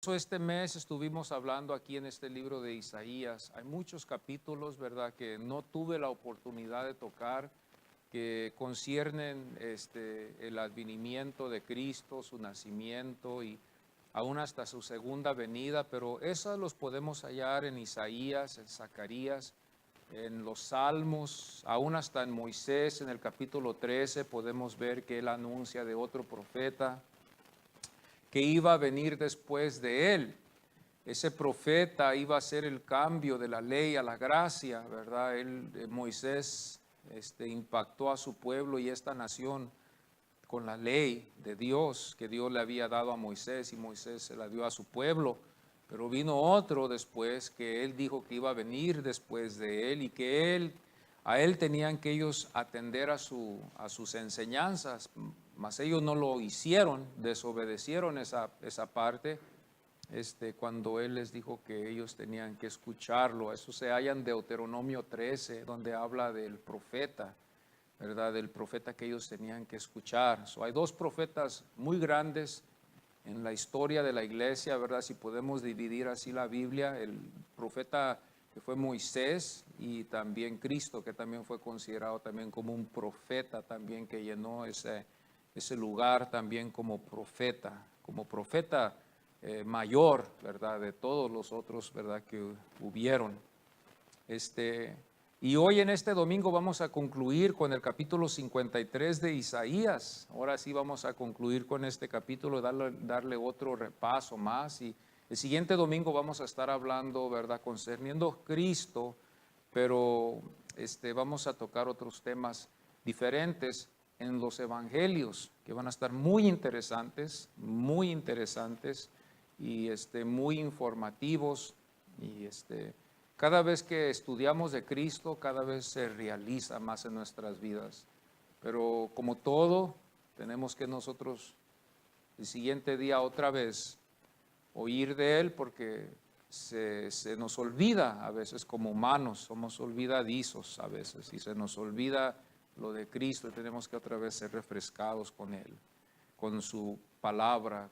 Este mes estuvimos hablando aquí en este libro de Isaías. Hay muchos capítulos, ¿verdad?, que no tuve la oportunidad de tocar, que conciernen el advenimiento de Cristo, su nacimiento y aún hasta su segunda venida, pero esos los podemos hallar en Isaías, en Zacarías, en los Salmos, aún hasta en Moisés, en el capítulo 13 podemos ver que él anuncia de otro profeta que iba a venir después de él. Ese profeta iba a hacer el cambio de la ley a la gracia, ¿verdad? Moisés impactó a su pueblo y esta nación con la ley de Dios que Dios le había dado a Moisés, y Moisés se la dio a su pueblo. Pero vino otro después que él dijo que iba a venir después de él y que a él tenían que ellos atender a sus enseñanzas, mas ellos no lo hicieron, desobedecieron esa parte. Cuando él les dijo que ellos tenían que escucharlo. Eso se halla en Deuteronomio 13, donde habla del profeta, ¿verdad? Del profeta que ellos tenían que escuchar. Hay dos profetas muy grandes en la historia de la iglesia, ¿verdad? Si podemos dividir así la Biblia, el profeta que fue Moisés y también Cristo, que también fue considerado también como un profeta, también que llenó ese lugar también como profeta mayor, ¿verdad? De todos los otros, ¿verdad?, que hubieron. Y hoy en este domingo vamos a concluir con el capítulo 53 de Isaías. Ahora sí vamos a concluir con este capítulo, darle otro repaso más. Y el siguiente domingo vamos a estar hablando, ¿verdad?, concerniendo Cristo, pero vamos a tocar otros temas diferentes en los evangelios, que van a estar muy interesantes y muy informativos. Y cada vez que estudiamos de Cristo, cada vez se realiza más en nuestras vidas. Pero como todo, tenemos que nosotros el siguiente día otra vez oír de Él, porque se nos olvida a veces como humanos, somos olvidadizos a veces, y se nos olvida lo de Cristo, y tenemos que otra vez ser refrescados con Él, con su palabra,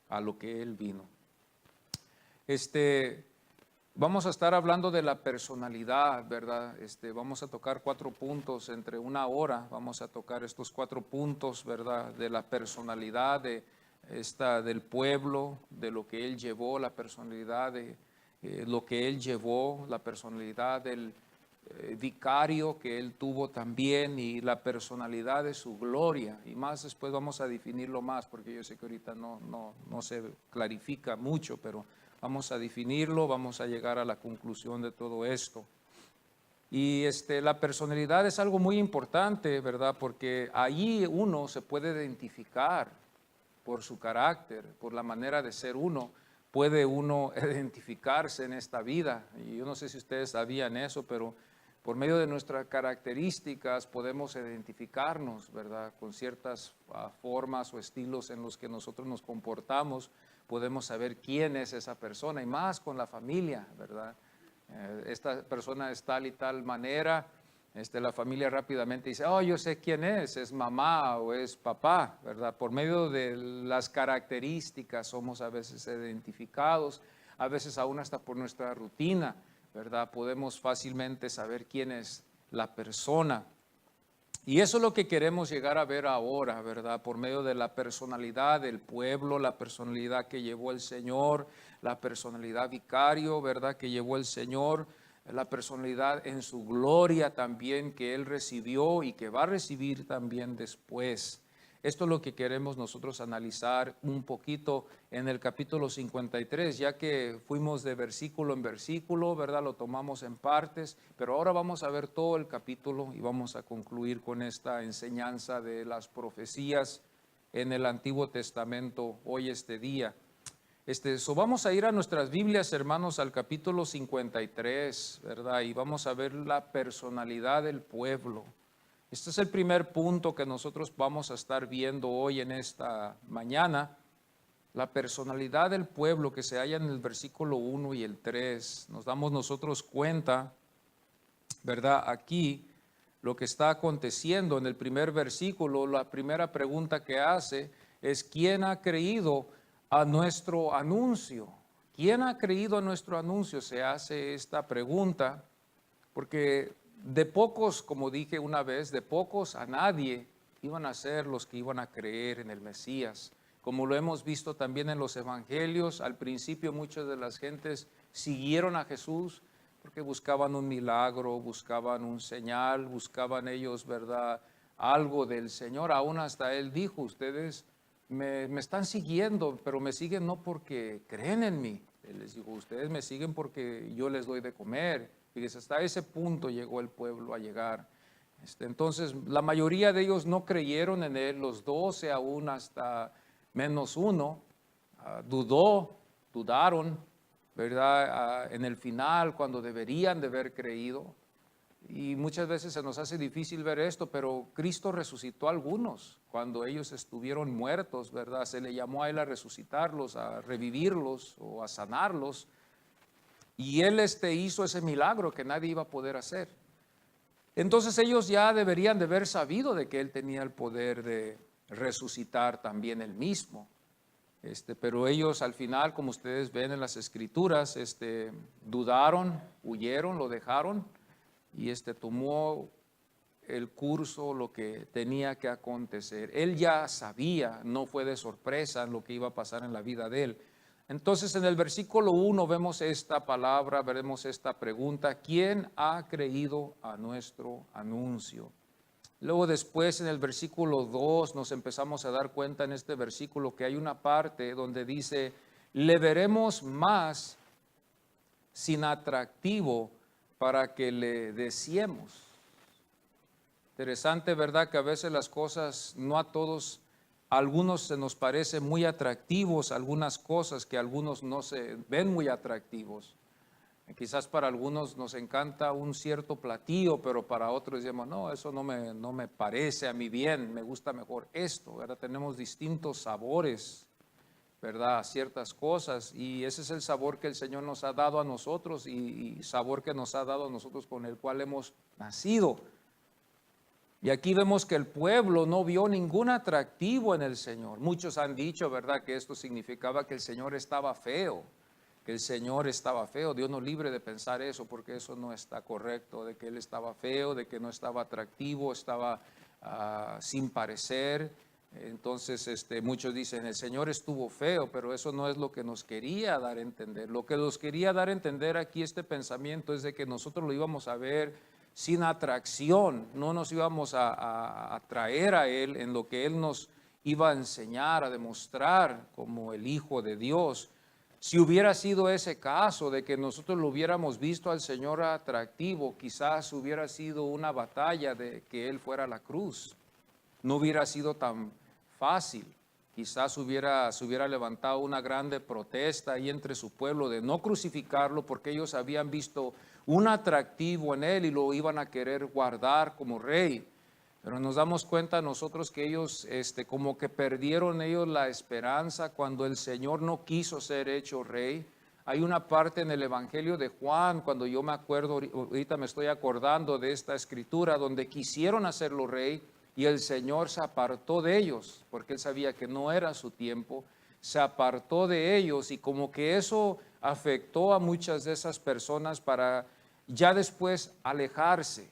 a lo que Él vino. Vamos a estar hablando de la personalidad, ¿verdad? Vamos a tocar 4 puntos entre una hora. Vamos a tocar estos 4 puntos, ¿verdad?, de la personalidad del pueblo, de lo que él llevó, la personalidad de lo que él llevó, la personalidad del vicario que él tuvo también, y la personalidad de su gloria. Y más después vamos a definirlo más, porque yo sé que ahorita no se clarifica mucho, pero vamos a definirlo, vamos a llegar a la conclusión de todo esto. Y la personalidad es algo muy importante, ¿verdad? Porque ahí uno se puede identificar por su carácter, por la manera de ser uno. Puede uno identificarse en esta vida. Y yo no sé si ustedes sabían eso, pero por medio de nuestras características podemos identificarnos, ¿verdad?, con ciertas formas o estilos en los que nosotros nos comportamos. Podemos saber quién es esa persona, y más con la familia, ¿verdad? Esta persona es tal y tal manera, la familia rápidamente dice, oh, yo sé quién es mamá o es papá, ¿verdad? Por medio de las características somos a veces identificados, a veces aún hasta por nuestra rutina, ¿verdad? Podemos fácilmente saber quién es la persona. Y eso es lo que queremos llegar a ver ahora, ¿verdad? Por medio de la personalidad del pueblo, la personalidad que llevó el Señor, la personalidad vicario, ¿verdad?, que llevó el Señor, la personalidad en su gloria también que Él recibió y que va a recibir también después. Esto es lo que queremos nosotros analizar un poquito en el capítulo 53, ya que fuimos de versículo en versículo, ¿verdad? Lo tomamos en partes, pero ahora vamos a ver todo el capítulo y vamos a concluir con esta enseñanza de las profecías en el Antiguo Testamento hoy este día. Vamos a ir a nuestras Biblias, hermanos, al capítulo 53, ¿verdad? Y vamos a ver la personalidad del pueblo. Este es el primer punto que nosotros vamos a estar viendo hoy en esta mañana. La personalidad del pueblo que se halla en el versículo 1 y el 3. Nos damos nosotros cuenta, ¿verdad? Aquí lo que está aconteciendo en el primer versículo, la primera pregunta que hace es: ¿quién ha creído a nuestro anuncio? ¿Quién ha creído a nuestro anuncio? Se hace esta pregunta, porque de pocos, como dije una vez, de pocos a nadie iban a ser los que iban a creer en el Mesías. Como lo hemos visto también en los evangelios, al principio muchas de las gentes siguieron a Jesús porque buscaban un milagro, buscaban un señal, buscaban ellos, ¿verdad?, algo del Señor. Aún hasta Él dijo, ustedes me están siguiendo, pero me siguen no porque creen en mí. Él les dijo, ustedes me siguen porque yo les doy de comer. Fíjense, hasta ese punto llegó el pueblo a llegar. Entonces, la mayoría de ellos no creyeron en Él, los 12 aún hasta menos uno, dudaron, ¿verdad? En el final, cuando deberían de haber creído. Y muchas veces se nos hace difícil ver esto, pero Cristo resucitó a algunos cuando ellos estuvieron muertos, ¿verdad? Se le llamó a Él a resucitarlos, a revivirlos o a sanarlos. Y Él hizo ese milagro que nadie iba a poder hacer. Entonces ellos ya deberían de haber sabido de que Él tenía el poder de resucitar también Él mismo. Pero ellos al final, como ustedes ven en las Escrituras, dudaron, huyeron, lo dejaron y tomó el curso, lo que tenía que acontecer. Él ya sabía, no fue de sorpresa lo que iba a pasar en la vida de él. Entonces en el versículo 1 vemos esta palabra, veremos esta pregunta: ¿quién ha creído a nuestro anuncio? Luego después en el versículo 2 nos empezamos a dar cuenta en este versículo que hay una parte donde dice, le veremos más sin atractivo para que le deseemos. Interesante, ¿verdad? Que a veces las cosas, no a todos, a algunos se nos parece muy atractivos, algunas cosas que a algunos no se ven muy atractivos. Quizás para algunos nos encanta un cierto platillo, pero para otros decimos, no, eso no me parece a mí bien, me gusta mejor esto, ¿verdad? Tenemos distintos sabores, ¿verdad?, a ciertas cosas, y ese es el sabor que el Señor nos ha dado a nosotros y sabor que nos ha dado a nosotros con el cual hemos nacido. Y aquí vemos que el pueblo no vio ningún atractivo en el Señor. Muchos han dicho, ¿verdad?, que esto significaba que el Señor estaba feo, que el Señor estaba feo. Dios nos libre de pensar eso, porque eso no está correcto, de que Él estaba feo, de que no estaba atractivo, estaba sin parecer. Entonces muchos dicen, el Señor estuvo feo, pero eso no es lo que nos quería dar a entender. Lo que nos quería dar a entender aquí este pensamiento es de que nosotros lo íbamos a ver sin atracción, no nos íbamos a atraer a Él en lo que Él nos iba a enseñar, a demostrar como el Hijo de Dios. Si hubiera sido ese caso de que nosotros lo hubiéramos visto al Señor atractivo, quizás hubiera sido una batalla de que Él fuera a la cruz. No hubiera sido tan fácil. Quizás se hubiera levantado una grande protesta ahí entre su pueblo de no crucificarlo, porque ellos habían visto un atractivo en Él y lo iban a querer guardar como rey. Pero nos damos cuenta nosotros que ellos como que perdieron ellos la esperanza cuando el Señor no quiso ser hecho rey. Hay una parte en el Evangelio de Juan, cuando yo me acuerdo, ahorita me estoy acordando de esta escritura, donde quisieron hacerlo rey y el Señor se apartó de ellos, porque Él sabía que no era su tiempo, se apartó de ellos y como que eso afectó a muchas de esas personas para ya después alejarse.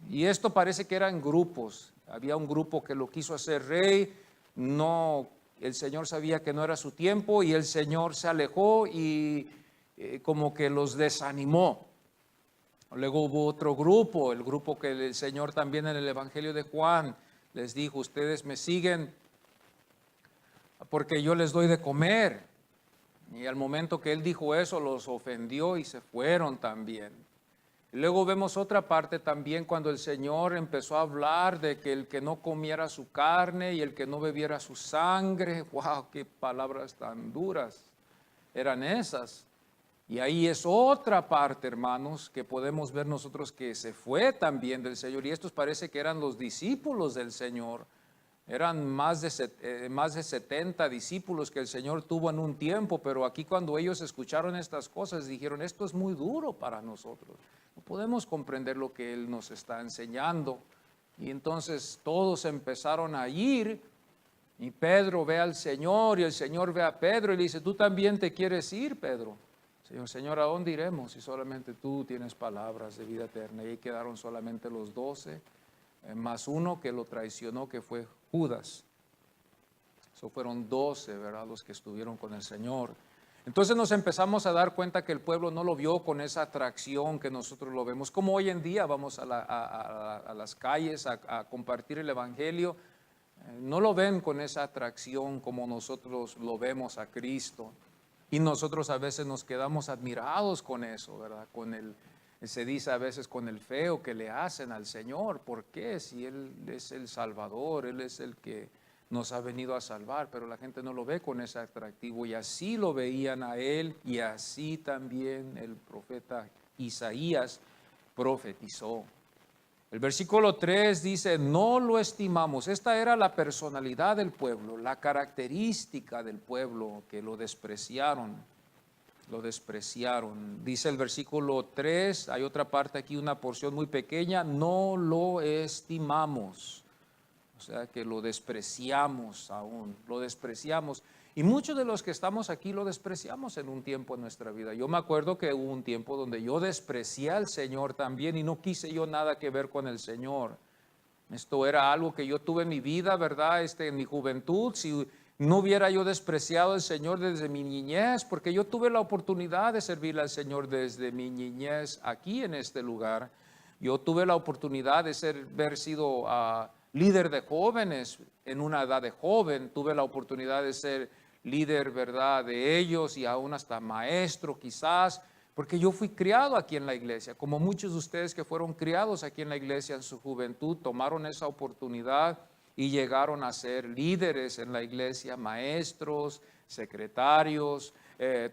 Y esto parece que eran grupos. Había un grupo que lo quiso hacer rey, no, el Señor sabía que no era su tiempo y el Señor se alejó y como que los desanimó. Luego hubo otro grupo, el grupo que el Señor también en el Evangelio de Juan les dijo, ustedes me siguen porque yo les doy de comer. Y al momento que Él dijo eso, los ofendió y se fueron también. Luego vemos otra parte también cuando el Señor empezó a hablar de que el que no comiera su carne y el que no bebiera su sangre. ¡Wow! ¡Qué palabras tan duras eran esas! Y ahí es otra parte, hermanos, que podemos ver nosotros que se fue también del Señor. Y estos parece que eran los discípulos del Señor. Eran más de 70 discípulos que el Señor tuvo en un tiempo, pero aquí cuando ellos escucharon estas cosas dijeron, esto es muy duro para nosotros. No podemos comprender lo que Él nos está enseñando. Y entonces todos empezaron a ir Y Pedro ve al Señor y el Señor ve a Pedro y le dice, tú también te quieres ir, Pedro. Señor, ¿a dónde iremos si solamente tú tienes palabras de vida eterna? Y ahí quedaron solamente los 12, más uno que lo traicionó, que fue Judas. Eso fueron 12, ¿verdad? Los que estuvieron con el Señor. Entonces nos empezamos a dar cuenta que el pueblo no lo vio con esa atracción que nosotros lo vemos. Como hoy en día vamos a las calles a compartir el Evangelio, no lo ven con esa atracción como nosotros lo vemos a Cristo. Y nosotros a veces nos quedamos admirados con eso, ¿verdad? Se dice a veces con el feo que le hacen al Señor. ¿Por qué? Si Él es el Salvador, Él es el que nos ha venido a salvar, pero la gente no lo ve con ese atractivo, y así lo veían a Él, y así también el profeta Isaías profetizó. El versículo 3 dice, no lo estimamos. Esta era la personalidad del pueblo, la característica del pueblo, que lo despreciaron. Lo despreciaron. Dice el versículo 3, hay otra parte aquí, una porción muy pequeña, no lo estimamos. O sea que lo despreciamos aún, lo despreciamos. Y muchos de los que estamos aquí lo despreciamos en un tiempo en nuestra vida. Yo me acuerdo que hubo un tiempo donde yo desprecié al Señor también y no quise yo nada que ver con el Señor. Esto era algo que yo tuve en mi vida, ¿verdad? En mi juventud, si no hubiera yo despreciado al Señor desde mi niñez, porque yo tuve la oportunidad de servirle al Señor desde mi niñez aquí en este lugar. Yo tuve la oportunidad de haber sido líder de jóvenes en una edad de joven. Tuve la oportunidad de ser líder, ¿verdad?, de ellos, y aún hasta maestro quizás, porque yo fui criado aquí en la iglesia, como muchos de ustedes que fueron criados aquí en la iglesia en su juventud, tomaron esa oportunidad y llegaron a ser líderes en la iglesia, maestros, secretarios,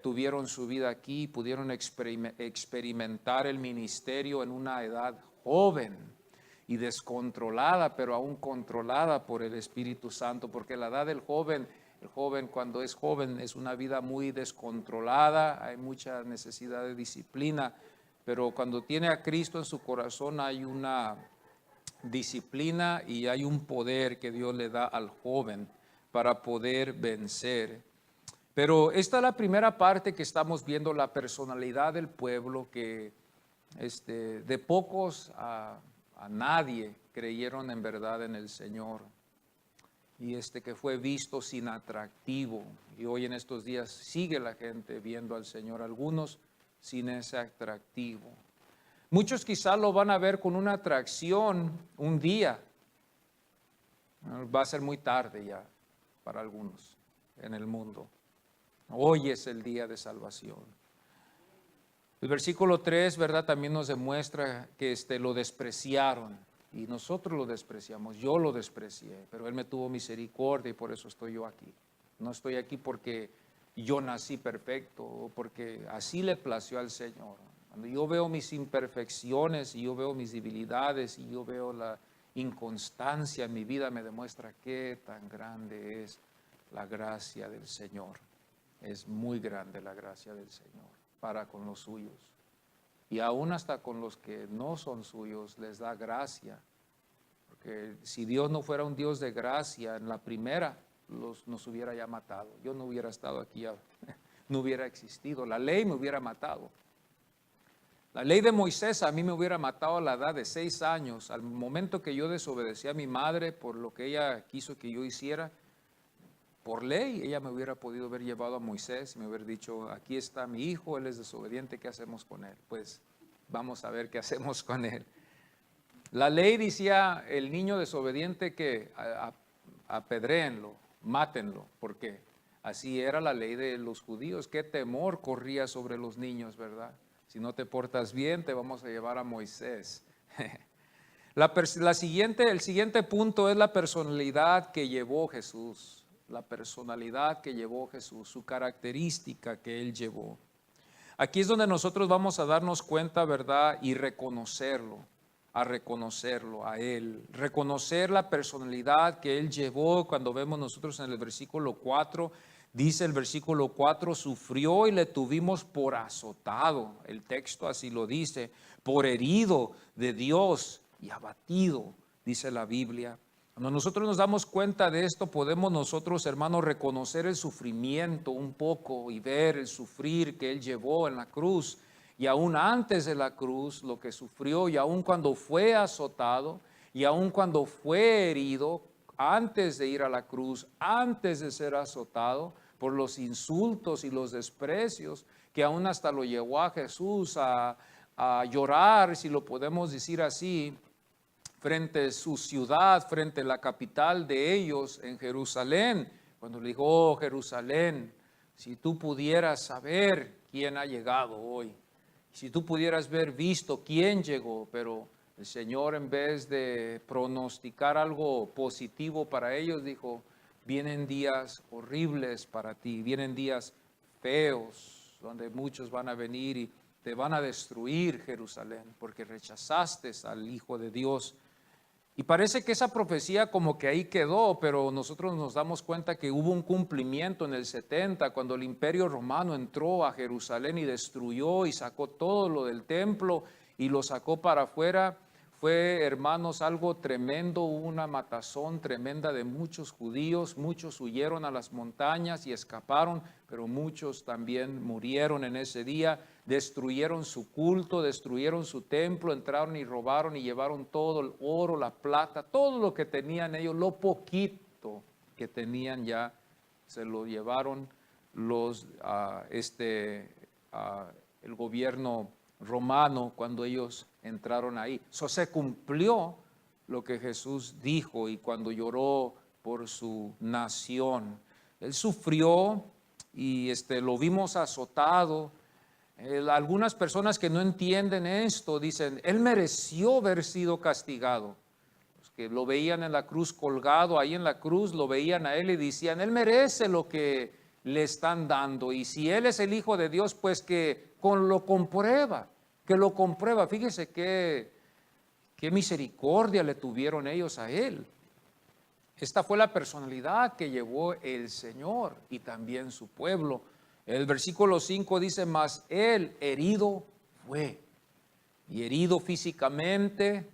tuvieron su vida aquí, pudieron experimentar el ministerio en una edad joven y descontrolada, pero aún controlada por el Espíritu Santo, porque la edad del joven, el joven cuando es joven es una vida muy descontrolada, hay mucha necesidad de disciplina, pero cuando tiene a Cristo en su corazón hay una disciplina y hay un poder que Dios le da al joven para poder vencer. Pero esta es la primera parte que estamos viendo, la personalidad del pueblo, que de pocos a nadie creyeron en verdad en el Señor, y que fue visto sin atractivo, y hoy en estos días sigue la gente viendo al Señor, algunos sin ese atractivo. Muchos quizás lo van a ver con una atracción un día, va a ser muy tarde ya para algunos en el mundo. Hoy es el día de salvación. El versículo 3, ¿verdad?, también nos demuestra que lo despreciaron, y nosotros lo despreciamos. Yo lo desprecié, pero Él me tuvo misericordia y por eso estoy yo aquí. No estoy aquí porque yo nací perfecto o porque así le plació al Señor. Cuando yo veo mis imperfecciones y yo veo mis debilidades y yo veo la inconstancia en mi vida, me demuestra qué tan grande es la gracia del Señor. Es muy grande la gracia del Señor para con los suyos. Y aún hasta con los que no son suyos les da gracia. Porque si Dios no fuera un Dios de gracia, en la primera nos hubiera ya matado. Yo no hubiera estado aquí, no hubiera existido. La ley me hubiera matado. La ley de Moisés a mí me hubiera matado a la edad de 6 años. Al momento que yo desobedecí a mi madre por lo que ella quiso que yo hiciera, por ley, ella me hubiera podido haber llevado a Moisés y me hubiera dicho, aquí está mi hijo, él es desobediente, ¿qué hacemos con él? Pues vamos a ver qué hacemos con él. La ley decía, el niño desobediente que apedréenlo, mátenlo, porque así era la ley de los judíos. Qué temor corría sobre los niños, ¿verdad? Si no te portas bien, te vamos a llevar a Moisés. El siguiente punto es la personalidad que llevó Jesús. La personalidad que llevó Jesús, su característica que Él llevó. Aquí es donde nosotros vamos a darnos cuenta, ¿verdad? Y reconocerlo a Él. Reconocer la personalidad que Él llevó. Cuando vemos nosotros en el versículo 4, dice el versículo 4, sufrió y le tuvimos por azotado. El texto así lo dice, por herido de Dios y abatido, dice la Biblia. Cuando nosotros nos damos cuenta de esto, podemos nosotros, hermanos, reconocer el sufrimiento un poco y ver el sufrir que Él llevó en la cruz. Y aún antes de la cruz, lo que sufrió, y aún cuando fue azotado, y aún cuando fue herido, antes de ir a la cruz, antes de ser azotado por los insultos y los desprecios, que aún hasta lo llevó a Jesús a llorar, si lo podemos decir así, frente a su ciudad, frente a la capital de ellos en Jerusalén, cuando le dijo: oh Jerusalén, si tú pudieras saber quién ha llegado hoy, si tú pudieras ver visto quién llegó, pero el Señor, en vez de pronosticar algo positivo para ellos, dijo: vienen días horribles para ti, vienen días feos, donde muchos van a venir y te van a destruir, Jerusalén, porque rechazaste al Hijo de Dios. Y parece que esa profecía como que ahí quedó, pero nosotros nos damos cuenta que hubo un cumplimiento en el 70, cuando el Imperio Romano entró a Jerusalén y destruyó y sacó todo lo del templo y lo sacó para afuera. Fue, hermanos, algo tremendo, hubo una matazón tremenda de muchos judíos, muchos huyeron a las montañas y escaparon, pero muchos también murieron en ese día. Destruyeron su culto, destruyeron su templo, entraron y robaron y llevaron todo el oro, la plata, todo lo que tenían ellos, lo poquito que tenían ya, se lo llevaron el gobierno romano cuando ellos entraron ahí. Eso se cumplió lo que Jesús dijo, y cuando lloró por su nación, Él sufrió y lo vimos azotado. Algunas personas que no entienden esto dicen: Él mereció haber sido castigado. Los que lo veían en la cruz colgado, ahí en la cruz lo veían a Él y decían: Él merece lo que le están dando, y si Él es el Hijo de Dios, pues que lo comprueba, que lo comprueba. Fíjese qué misericordia le tuvieron ellos a Él. Esta fue la personalidad que llevó el Señor y también su pueblo. El versículo 5 dice: mas Él herido fue, y herido físicamente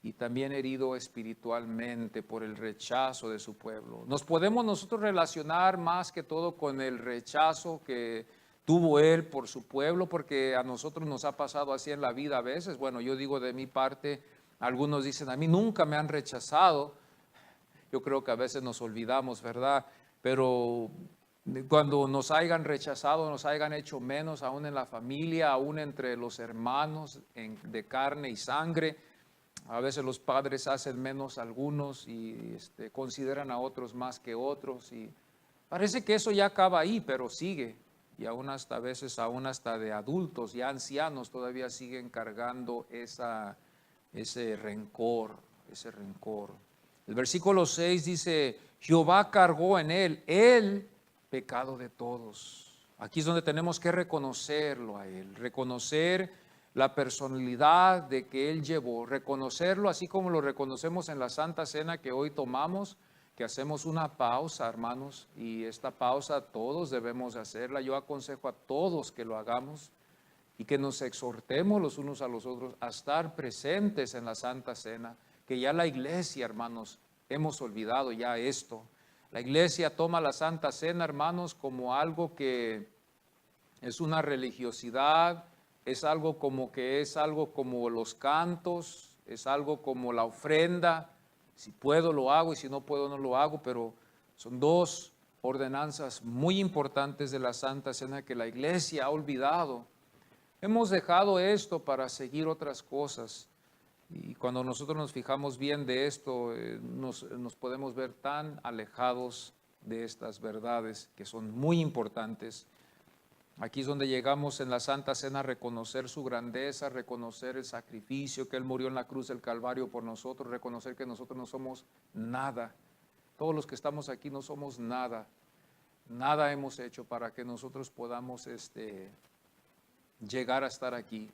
y también herido espiritualmente por el rechazo de su pueblo. Nos podemos nosotros relacionar más que todo con el rechazo que tuvo Él por su pueblo, porque a nosotros nos ha pasado así en la vida a veces. Bueno, yo digo de mi parte, algunos dicen: a mí nunca me han rechazado. Yo creo que a veces nos olvidamos, ¿verdad? Pero cuando nos hayan rechazado, nos hayan hecho menos, aún en la familia, aún entre los hermanos de carne y sangre, a veces los padres hacen menos a algunos y consideran a otros más que otros, y parece que eso ya acaba ahí, pero sigue, y aún hasta a veces, aún hasta de adultos y ancianos todavía siguen cargando ese rencor, El versículo 6 dice: Jehová cargó en él el pecado de todos. Aquí es donde tenemos que reconocerlo a Él, reconocer la personalidad de que Él llevó, reconocerlo así como lo reconocemos en la Santa Cena que hoy tomamos, que hacemos una pausa, hermanos, y esta pausa todos debemos hacerla. Yo aconsejo a todos que lo hagamos y que nos exhortemos los unos a los otros a estar presentes en la Santa Cena, que ya la iglesia, hermanos, hemos olvidado ya esto. La iglesia toma la Santa Cena, hermanos, como algo que es una religiosidad, es algo como los cantos, es algo como la ofrenda. Si puedo lo hago y si no puedo no lo hago, pero son dos ordenanzas muy importantes de la Santa Cena que la iglesia ha olvidado. Hemos dejado esto para seguir otras cosas. Y cuando nosotros nos fijamos bien de esto, nos podemos ver tan alejados de estas verdades que son muy importantes. Aquí es donde llegamos en la Santa Cena a reconocer su grandeza, reconocer el sacrificio, que Él murió en la cruz del Calvario por nosotros, reconocer que nosotros no somos nada. Todos los que estamos aquí no somos nada. Nada hemos hecho para que nosotros podamos llegar a estar aquí.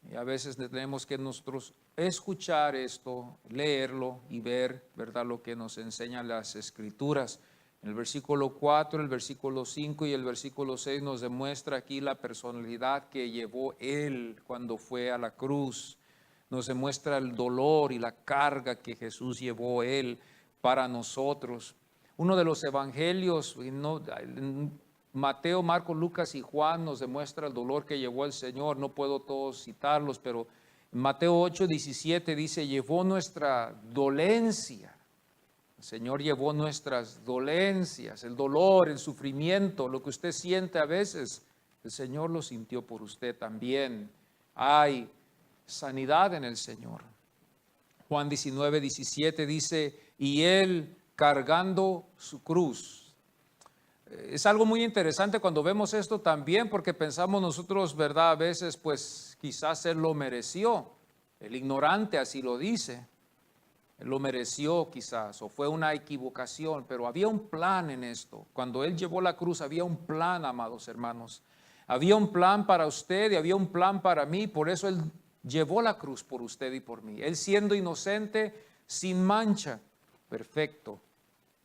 Y a veces tenemos que nosotros escuchar esto, leerlo y ver, ¿verdad?, lo que nos enseñan las Escrituras. En el versículo 4, el versículo 5 y el versículo 6 nos demuestra aquí la personalidad que llevó Él cuando fue a la cruz. nos demuestra el dolor y la carga que Jesús llevó Él para nosotros. Uno de los evangelios, Mateo, Marcos, Lucas y Juan, nos demuestra el dolor que llevó el Señor. No puedo todos citarlos, pero en Mateo 8:17 dice, llevó nuestra dolencia. El Señor llevó nuestras dolencias, el dolor, el sufrimiento, lo que usted siente a veces, el Señor lo sintió por usted también. Hay sanidad en el Señor. Juan 19:17 dice, y Él cargando su cruz. Es algo muy interesante cuando vemos esto también, porque pensamos nosotros, ¿verdad? A veces, pues quizás Él lo mereció. El ignorante así lo dice. Él lo mereció quizás, o fue una equivocación, pero había un plan en esto. Cuando Él llevó la cruz, había un plan, amados hermanos. Había un plan para usted y había un plan para mí, por eso Él llevó la cruz por usted y por mí. Él siendo inocente, sin mancha, perfecto.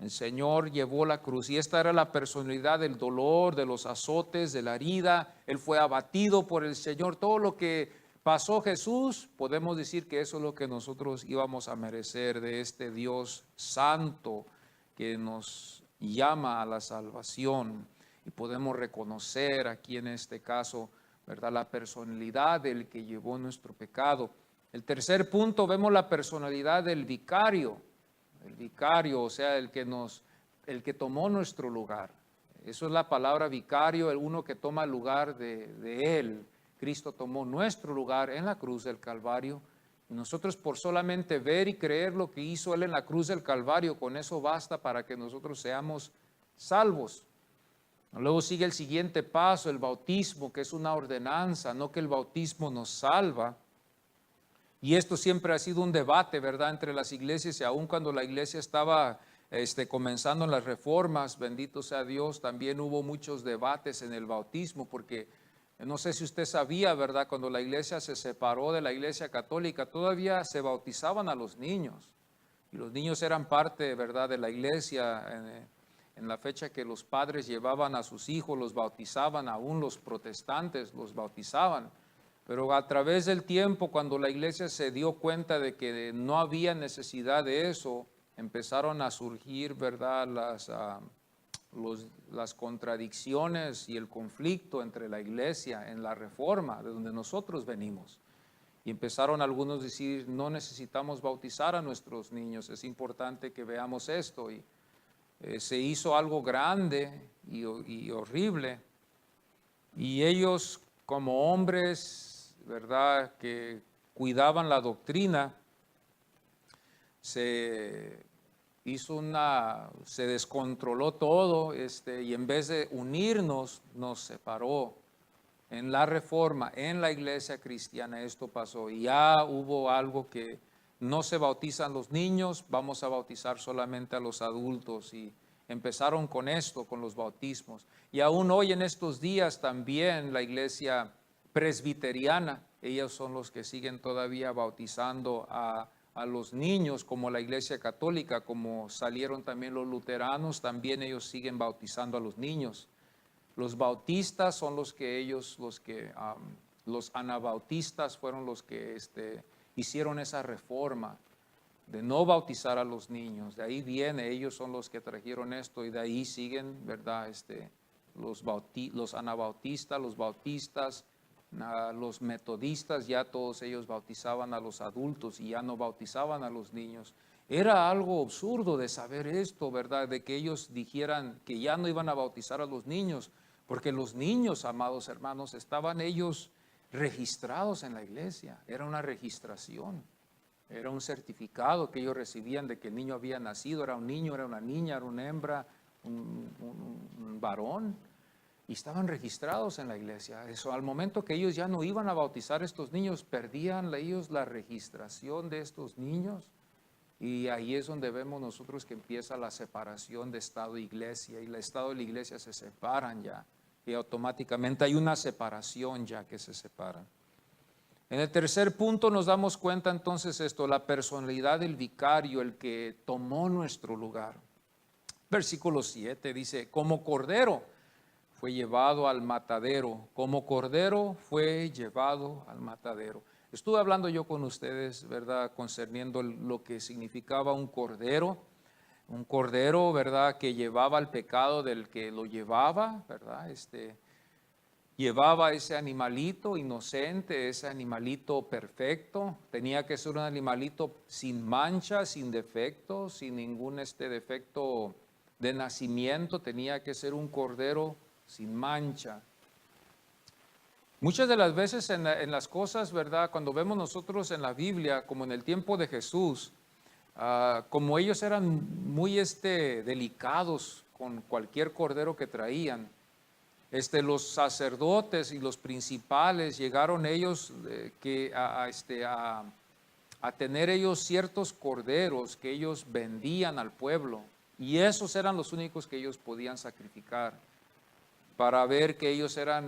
El Señor llevó la cruz y esta era la personalidad del dolor, de los azotes, de la herida. Él fue abatido por el Señor. Todo lo que pasó Jesús, podemos decir que eso es lo que nosotros íbamos a merecer de este Dios santo que nos llama a la salvación. Y podemos reconocer aquí en este caso, ¿verdad?, la personalidad del que llevó nuestro pecado. El tercer punto, vemos la personalidad del vicario. El vicario, o sea, el que tomó nuestro lugar. Eso es la palabra vicario, el uno que toma el lugar de Él. Cristo tomó nuestro lugar en la cruz del Calvario. Y nosotros por solamente ver y creer lo que hizo Él en la cruz del Calvario, con eso basta para que nosotros seamos salvos. Luego sigue el siguiente paso, el bautismo, que es una ordenanza, no que el bautismo nos salva. Y esto siempre ha sido un debate, ¿verdad?, entre las iglesias, y aun cuando la iglesia estaba comenzando las reformas, bendito sea Dios, también hubo muchos debates en el bautismo, porque no sé si usted sabía, ¿verdad?, cuando la iglesia se separó de la iglesia católica, todavía se bautizaban a los niños, y los niños eran parte, ¿verdad?, de la iglesia. En la fecha que los padres llevaban a sus hijos, los bautizaban, aún los protestantes los bautizaban. Pero a través del tiempo, cuando la iglesia se dio cuenta de que no había necesidad de eso, empezaron a surgir, ¿verdad?, las contradicciones y el conflicto entre la iglesia en la reforma, de donde nosotros venimos. Y empezaron algunos a decir, no necesitamos bautizar a nuestros niños, es importante que veamos esto. Y se hizo algo grande y horrible. Y ellos, como hombres, ¿verdad?, que cuidaban la doctrina, se descontroló todo, y en vez de unirnos, nos separó. En la reforma, en la iglesia cristiana, esto pasó. Y ya hubo algo que no se bautizan los niños, vamos a bautizar solamente a los adultos. Y empezaron con esto, con los bautismos. Y aún hoy en estos días también la iglesia presbiteriana, ellos son los que siguen todavía bautizando a los niños, como la iglesia católica, como salieron también los luteranos, también ellos siguen bautizando a los niños. Los bautistas son los anabautistas fueron los que hicieron esa reforma de no bautizar a los niños. De ahí viene, ellos son los que trajeron esto y de ahí siguen, ¿verdad?, los anabautistas, los bautistas, los metodistas, ya todos ellos bautizaban a los adultos y ya no bautizaban a los niños. Era algo absurdo de saber esto, ¿verdad?, de que ellos dijeran que ya no iban a bautizar a los niños, porque los niños, amados hermanos, estaban ellos registrados en la iglesia. Era una registración, era un certificado que ellos recibían de que el niño había nacido. Era un niño, era una niña, era una hembra, un varón, y estaban registrados en la iglesia. Eso, al momento que ellos ya no iban a bautizar a estos niños, perdían ellos la registración de estos niños. Y ahí es donde vemos nosotros que empieza la separación de Estado e Iglesia, y el Estado y la Iglesia se separan ya, y automáticamente hay una separación ya que se separan. En el tercer punto nos damos cuenta entonces esto, la personalidad del vicario, el que tomó nuestro lugar. Versículo 7 dice, como cordero fue llevado al matadero, como cordero fue llevado al matadero. Estuve hablando yo con ustedes, ¿verdad?, concerniendo lo que significaba un cordero, ¿verdad?, que llevaba el pecado del que lo llevaba, ¿verdad? Llevaba ese animalito inocente, ese animalito perfecto. Tenía que ser un animalito sin mancha, sin defecto, sin ningún defecto de nacimiento. Tenía que ser un cordero sin mancha. Muchas de las veces en las cosas, ¿verdad?, cuando vemos nosotros en la Biblia, como en el tiempo de Jesús, como ellos eran muy delicados con cualquier cordero que traían, los sacerdotes y los principales llegaron ellos a tener ellos ciertos corderos que ellos vendían al pueblo, y esos eran los únicos que ellos podían sacrificar, para ver que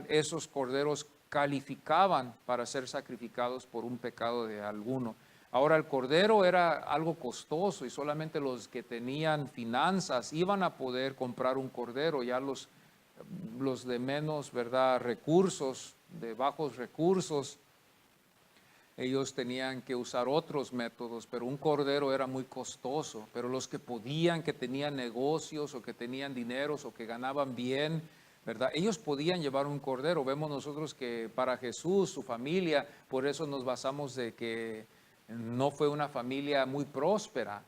esos corderos calificaban para ser sacrificados por un pecado de alguno. Ahora, el cordero era algo costoso y solamente los que tenían finanzas iban a poder comprar un cordero. Ya los de menos, ¿verdad?, recursos, de bajos recursos, ellos tenían que usar otros métodos, pero un cordero era muy costoso. Pero los que podían, que tenían negocios o que tenían dineros o que ganaban bien, ¿verdad?, ellos podían llevar un cordero. Vemos nosotros que para Jesús, su familia, por eso nos basamos de que no fue una familia muy próspera,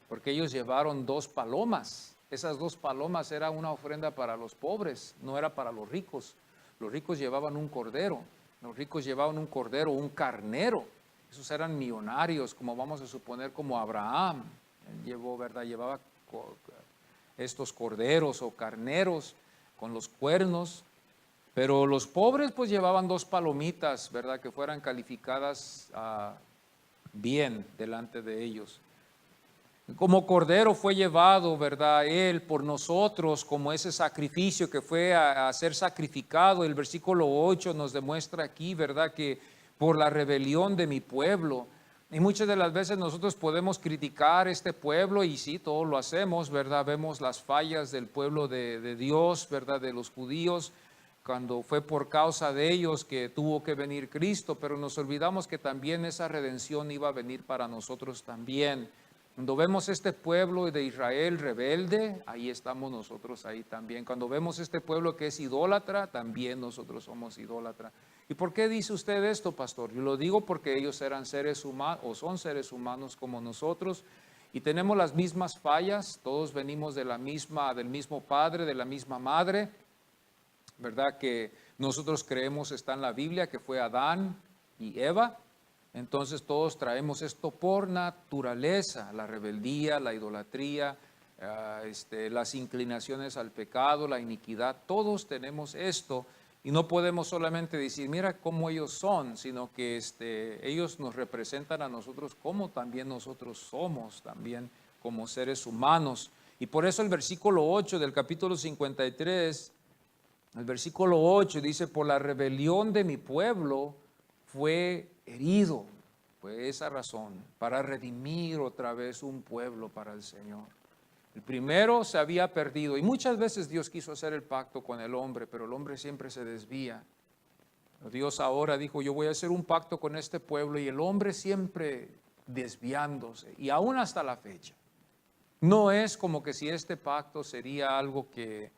porque ellos llevaron 2 palomas. Esas 2 palomas era una ofrenda para los pobres, no era para los ricos. Los ricos llevaban un cordero. Los ricos llevaban un cordero, un carnero. Esos eran millonarios, como vamos a suponer, como Abraham. Él llevaba estos corderos o carneros con los cuernos. Pero los pobres pues llevaban 2 palomitas, ¿verdad?, que fueran calificadas bien delante de ellos. Como cordero fue llevado, ¿verdad?, Él por nosotros, como ese sacrificio que fue a ser sacrificado. El versículo 8 nos demuestra aquí, ¿verdad?, que por la rebelión de mi pueblo. Y muchas de las veces nosotros podemos criticar este pueblo, y sí, todos lo hacemos, ¿verdad? Vemos las fallas del pueblo de Dios, ¿verdad?, de los judíos, cuando fue por causa de ellos que tuvo que venir Cristo, pero nos olvidamos que también esa redención iba a venir para nosotros también. Cuando vemos este pueblo de Israel rebelde, ahí estamos nosotros ahí también. Cuando vemos este pueblo que es idólatra, también nosotros somos idólatras. ¿Y por qué dice usted esto, pastor? Yo lo digo porque ellos eran seres humanos o son seres humanos como nosotros, y tenemos las mismas fallas. Todos venimos del mismo padre, de la misma madre, ¿verdad? Que nosotros creemos está en la Biblia, que fue Adán y Eva. Entonces todos traemos esto por naturaleza: la rebeldía, la idolatría, las inclinaciones al pecado, la iniquidad. Todos tenemos esto, y no podemos solamente decir, mira cómo ellos son, sino que ellos nos representan a nosotros como también nosotros somos, también como seres humanos. Y por eso el versículo 8 del capítulo 53, el versículo 8 dice, por la rebelión de mi pueblo fue herido. Fue esa razón, para redimir otra vez un pueblo para el Señor. El primero se había perdido, y muchas veces Dios quiso hacer el pacto con el hombre, pero el hombre siempre se desvía. Dios ahora dijo, yo voy a hacer un pacto con este pueblo, y el hombre siempre desviándose, y aún hasta la fecha. No es como que si este pacto sería algo que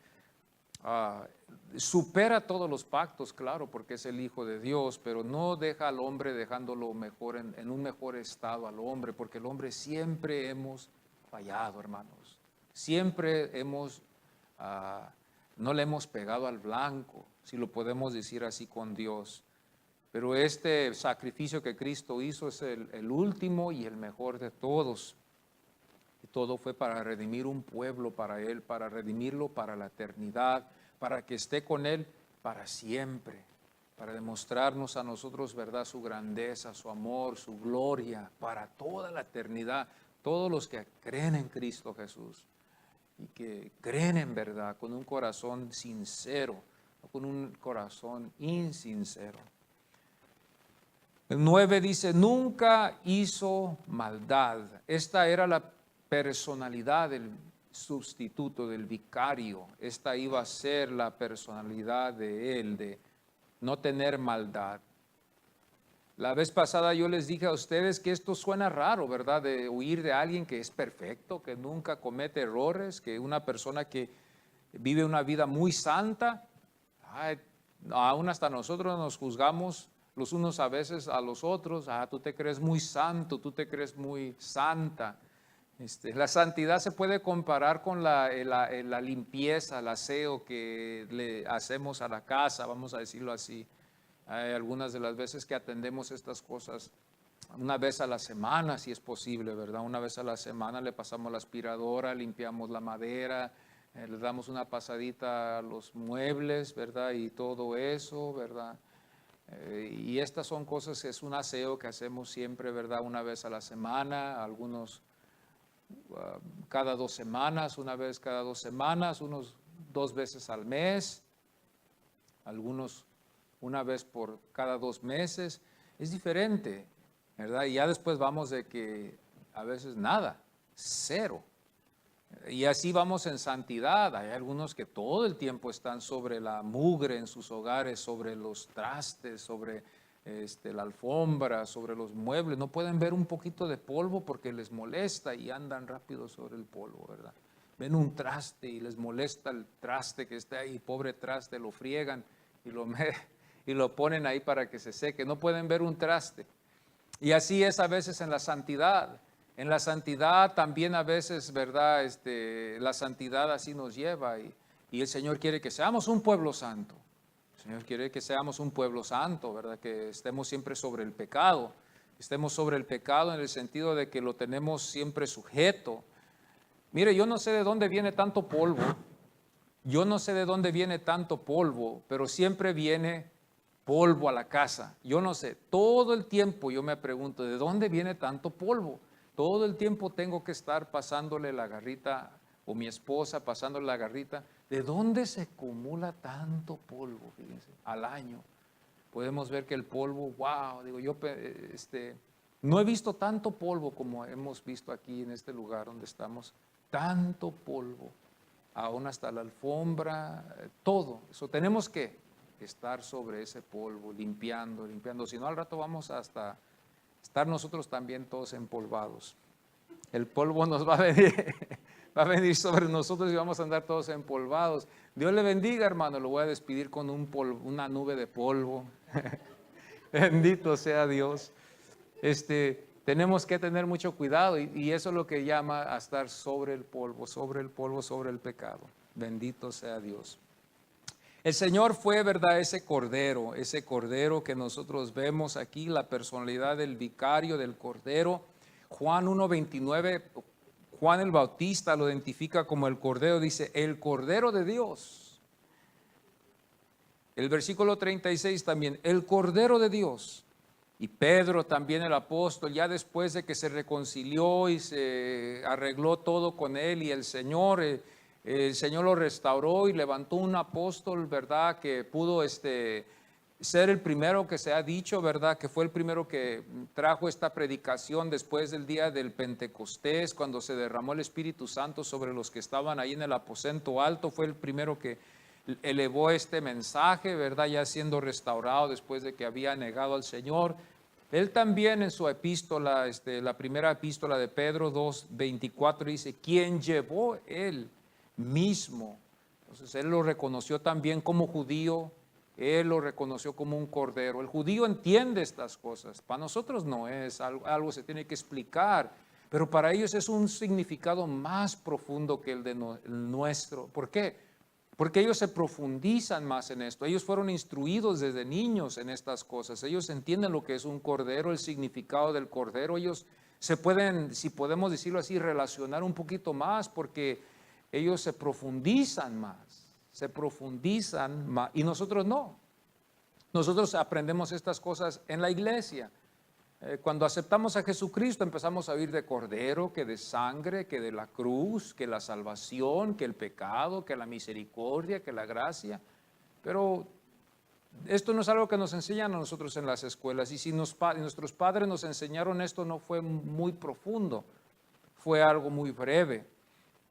supera todos los pactos, claro, porque es el Hijo de Dios, pero no deja al hombre dejándolo mejor en un mejor estado al hombre, porque el hombre siempre hemos fallado, hermanos. Siempre no le hemos pegado al blanco, si lo podemos decir así, con Dios. Pero este sacrificio que Cristo hizo es el último y el mejor de todos. Y todo fue para redimir un pueblo para Él, para redimirlo para la eternidad, para que esté con Él para siempre, para demostrarnos a nosotros, ¿verdad?, su grandeza, su amor, su gloria, para toda la eternidad. Todos los que creen en Cristo Jesús y que creen en verdad, con un corazón sincero, no con un corazón insincero. El 9 dice, nunca hizo maldad. Esta era la personalidad del sustituto, del vicario. Esta iba a ser la personalidad de él, de no tener maldad. La vez pasada yo les dije a ustedes que esto suena raro, ¿verdad? De huir de alguien que es perfecto, que nunca comete errores, que una persona que vive una vida muy santa. Ay, aún hasta nosotros nos juzgamos los unos a veces a los otros. Tú te crees muy santo, tú te crees muy santa. La santidad se puede comparar con la limpieza, el aseo que le hacemos a la casa, vamos a decirlo así. Hay algunas de las veces que atendemos estas cosas una vez a la semana, si es posible, ¿verdad? Una vez a la semana le pasamos la aspiradora, limpiamos la madera, le damos una pasadita a los muebles, ¿verdad? Y todo eso, ¿verdad? Y estas son cosas, es un aseo que hacemos siempre, ¿verdad? Una vez a la semana, algunos cada 2 semanas, una vez cada 2 semanas, unos 2 veces al mes, algunos una vez por cada 2 meses. Es diferente, ¿verdad? Y ya después vamos de que a veces nada, cero. Y así vamos en santidad. Hay algunos que todo el tiempo están sobre la mugre en sus hogares, sobre los trastes, sobre la alfombra, sobre los muebles. No pueden ver un poquito de polvo porque les molesta y andan rápido sobre el polvo, ¿verdad? Ven un traste y les molesta el traste que está ahí, pobre traste, lo friegan y lo ponen ahí para que se seque. No pueden ver un traste. Y así es a veces en la santidad. En la santidad también a veces, ¿verdad? La santidad así nos lleva y el Señor quiere que seamos un pueblo santo. El Señor quiere que seamos un pueblo santo, ¿verdad? Que estemos siempre sobre el pecado. Estemos sobre el pecado en el sentido de que lo tenemos siempre sujeto. Mire, yo no sé de dónde viene tanto polvo. Yo no sé de dónde viene tanto polvo, pero siempre viene polvo a la casa. Yo no sé, todo el tiempo yo me pregunto, ¿de dónde viene tanto polvo? Todo el tiempo tengo que estar pasándole la garrita, o mi esposa pasándole la garrita. ¿De dónde se acumula tanto polvo? Fíjense, al año. Podemos ver que el polvo, wow, digo yo, no he visto tanto polvo como hemos visto aquí en este lugar donde estamos. Tanto polvo, aún hasta la alfombra, todo. Eso tenemos que estar sobre ese polvo, limpiando, si no al rato vamos hasta estar nosotros también todos empolvados. El polvo nos va a venir sobre nosotros y vamos a andar todos empolvados. Dios le bendiga, hermano, lo voy a despedir con una nube de polvo. Bendito sea Dios. Tenemos que tener mucho cuidado y eso es lo que llama a estar sobre el polvo, sobre el pecado. Bendito sea Dios. El Señor fue, ¿verdad? Ese cordero que nosotros vemos aquí, la personalidad del vicario, del cordero. Juan 1:29, Juan el Bautista lo identifica como el cordero, dice, el cordero de Dios. El versículo 36 también, el cordero de Dios. Y Pedro también el apóstol, ya después de que se reconcilió y se arregló todo con él y el Señor lo restauró y levantó un apóstol, ¿verdad? Que pudo ser el primero que se ha dicho, ¿verdad? Que fue el primero que trajo esta predicación después del día del Pentecostés, cuando se derramó el Espíritu Santo sobre los que estaban ahí en el aposento alto. Fue el primero que elevó este mensaje, ¿verdad? Ya siendo restaurado después de que había negado al Señor. Él también en su epístola, la primera epístola de Pedro 2:24 dice, quien llevó él mismo. Entonces él lo reconoció también como judío, él lo reconoció como un cordero. El judío entiende estas cosas, para nosotros no es algo se tiene que explicar, pero para ellos es un significado más profundo que el de nuestro. ¿Por qué? Porque ellos se profundizan más en esto. Ellos fueron instruidos desde niños en estas cosas. Ellos entienden lo que es un cordero, el significado del cordero. Ellos se pueden, si podemos decirlo así, relacionar un poquito más porque ellos se profundizan más y nosotros no. Nosotros aprendemos estas cosas en la iglesia. Cuando aceptamos a Jesucristo empezamos a oír de cordero, que de sangre, que de la cruz, que la salvación, que el pecado, que la misericordia, que la gracia. Pero esto no es algo que nos enseñan a nosotros en las escuelas. Y si nuestros padres nos enseñaron esto, no fue muy profundo, fue algo muy breve.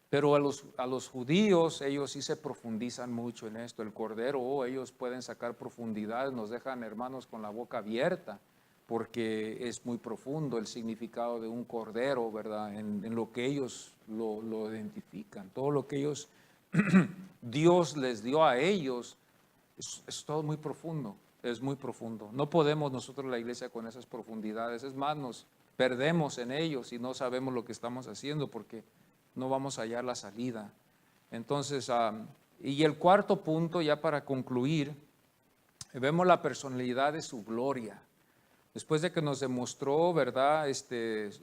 Pero a los judíos, ellos sí se profundizan mucho en esto. El cordero, ellos pueden sacar profundidades, nos dejan hermanos con la boca abierta. porque es muy profundo el significado de un cordero, ¿verdad? En lo que ellos lo identifican, todo lo que ellos, Dios les dio a ellos, es todo muy profundo, es muy profundo. No podemos nosotros la iglesia con esas profundidades, es más, nos perdemos en ellos y no sabemos lo que estamos haciendo porque no vamos a hallar la salida. Entonces, y el cuarto punto, ya para concluir, vemos la personalidad de su gloria. Después de que nos demostró, ¿verdad?,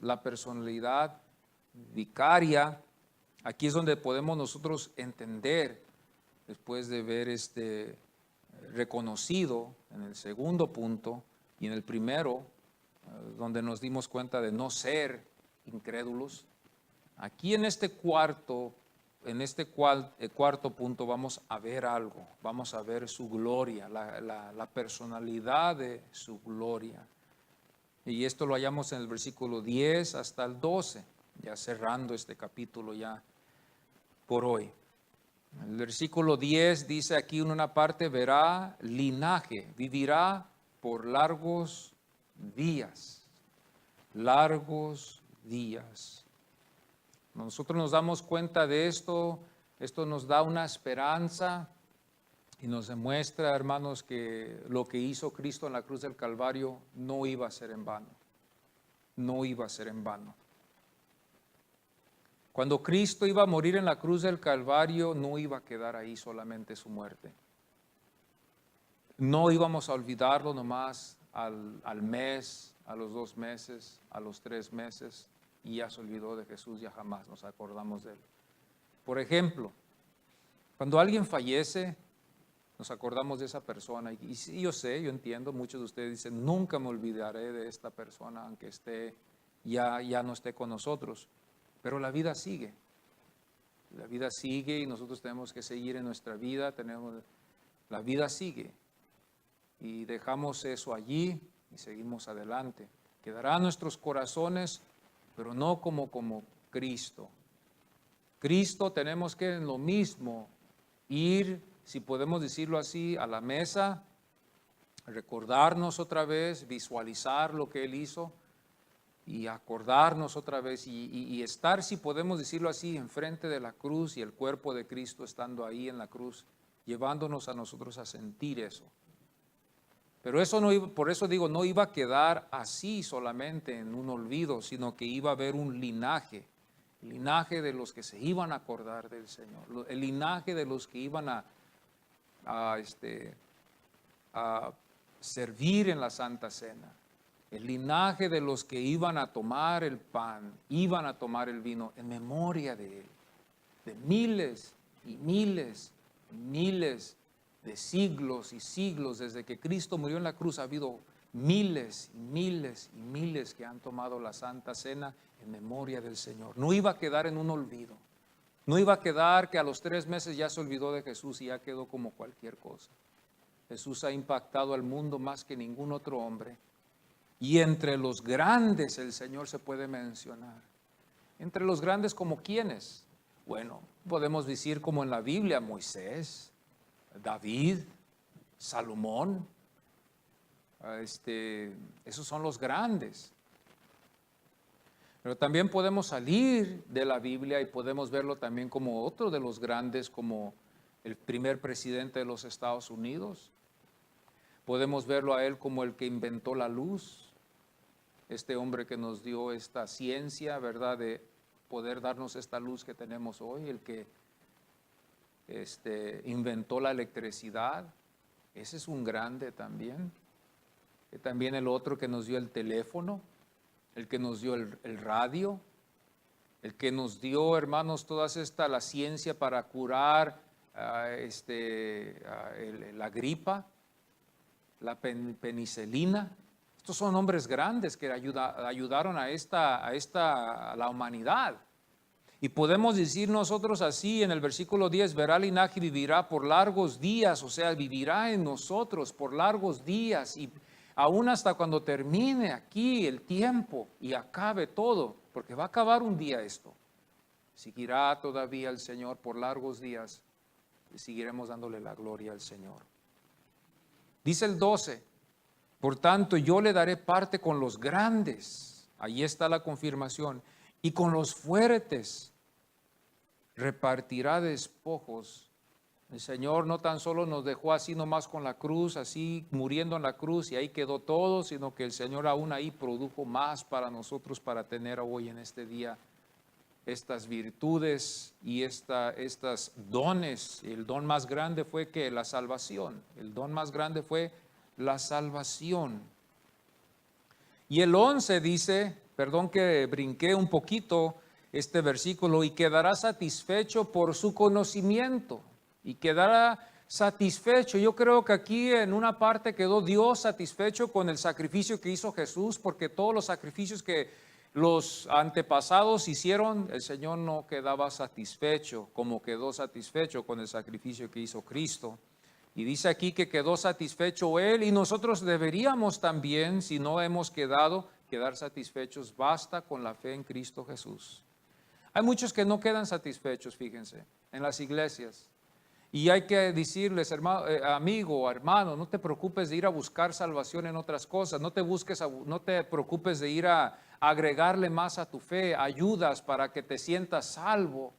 la personalidad vicaria, aquí es donde podemos nosotros entender, después de ver reconocido en el segundo punto y en el primero, donde nos dimos cuenta de no ser incrédulos. Aquí en este cuarto punto vamos a ver algo, vamos a ver su gloria, la personalidad de su gloria. Y esto lo hallamos en el versículo 10 hasta el 12, ya cerrando este capítulo ya por hoy. El versículo 10 dice aquí en una parte, verá linaje, vivirá por largos días, largos días. Nosotros nos damos cuenta de esto nos da una esperanza y nos demuestra, hermanos, que lo que hizo Cristo en la cruz del Calvario no iba a ser en vano, no iba a ser en vano. Cuando Cristo iba a morir en la cruz del Calvario, no iba a quedar ahí solamente su muerte. No íbamos a olvidarlo nomás al mes, a los 2 meses, a los 3 meses, y ya se olvidó de Jesús, ya jamás nos acordamos de él. Por ejemplo, cuando alguien fallece, nos acordamos de esa persona, y yo sé, yo entiendo, muchos de ustedes dicen, nunca me olvidaré de esta persona, aunque ya no esté con nosotros. Pero la vida sigue y nosotros tenemos que seguir en nuestra vida, la vida sigue y dejamos eso allí y seguimos adelante. Quedará en nuestros corazones, pero no como Cristo. Cristo tenemos que en lo mismo ir, si podemos decirlo así, a la mesa, recordarnos otra vez, visualizar lo que Él hizo, y acordarnos otra vez y estar, si podemos decirlo así, enfrente de la cruz y el cuerpo de Cristo estando ahí en la cruz, llevándonos a nosotros a sentir eso. Pero eso no iba, por eso digo, no iba a quedar así solamente en un olvido, sino que iba a haber un linaje de los que se iban a acordar del Señor, el linaje de los que iban a servir en la Santa Cena. El linaje de los que iban a tomar el pan, iban a tomar el vino en memoria de Él. De miles y miles y miles de siglos y siglos, desde que Cristo murió en la cruz, ha habido miles y miles y miles que han tomado la Santa Cena en memoria del Señor. No iba a quedar en un olvido. No iba a quedar que a los 3 meses ya se olvidó de Jesús y ya quedó como cualquier cosa. Jesús ha impactado al mundo más que ningún otro hombre. Y entre los grandes el Señor se puede mencionar. Entre los grandes, ¿como quiénes? Bueno, podemos decir como en la Biblia, Moisés, David, Salomón. Esos son los grandes. Pero también podemos salir de la Biblia y podemos verlo también como otro de los grandes, como el primer presidente de los Estados Unidos. Podemos verlo a él como el que inventó la luz. Este hombre que nos dio esta ciencia, ¿verdad?, de poder darnos esta luz que tenemos hoy, el que inventó la electricidad, ese es un grande también. Y también el otro que nos dio el teléfono, el que nos dio el radio, el que nos dio, hermanos, la ciencia para curar la gripa, la penicilina. Estos son hombres grandes que ayudaron a la humanidad. Y podemos decir nosotros así en el versículo 10, verá linaje y vivirá por largos días, o sea, vivirá en nosotros por largos días y aún hasta cuando termine aquí el tiempo y acabe todo, porque va a acabar un día esto. Seguirá todavía el Señor por largos días y seguiremos dándole la gloria al Señor. Dice el 12. Por tanto, yo le daré parte con los grandes. Ahí está la confirmación. Y con los fuertes repartirá despojos. El Señor no tan solo nos dejó así nomás con la cruz, así muriendo en la cruz y ahí quedó todo, sino que el Señor aún ahí produjo más para nosotros para tener hoy en este día estas virtudes y estas dones. El don más grande fue que la salvación. El don más grande fue la salvación. Y el 11 dice, perdón que brinqué un poquito este versículo, y quedará satisfecho por su conocimiento. Y quedará satisfecho. Yo creo que aquí en una parte quedó Dios satisfecho con el sacrificio que hizo Jesús, porque todos los sacrificios que los antepasados hicieron, el Señor no quedaba satisfecho como quedó satisfecho con el sacrificio que hizo Cristo. Y dice aquí que quedó satisfecho Él, y nosotros deberíamos también, si no hemos quedar satisfechos. Basta con la fe en Cristo Jesús. Hay muchos que no quedan satisfechos, fíjense, en las iglesias. Y hay que decirles, hermano, amigo, hermano, no te preocupes de ir a buscar salvación en otras cosas. No te preocupes de ir a agregarle más a tu fe, ayudas para que te sientas salvo.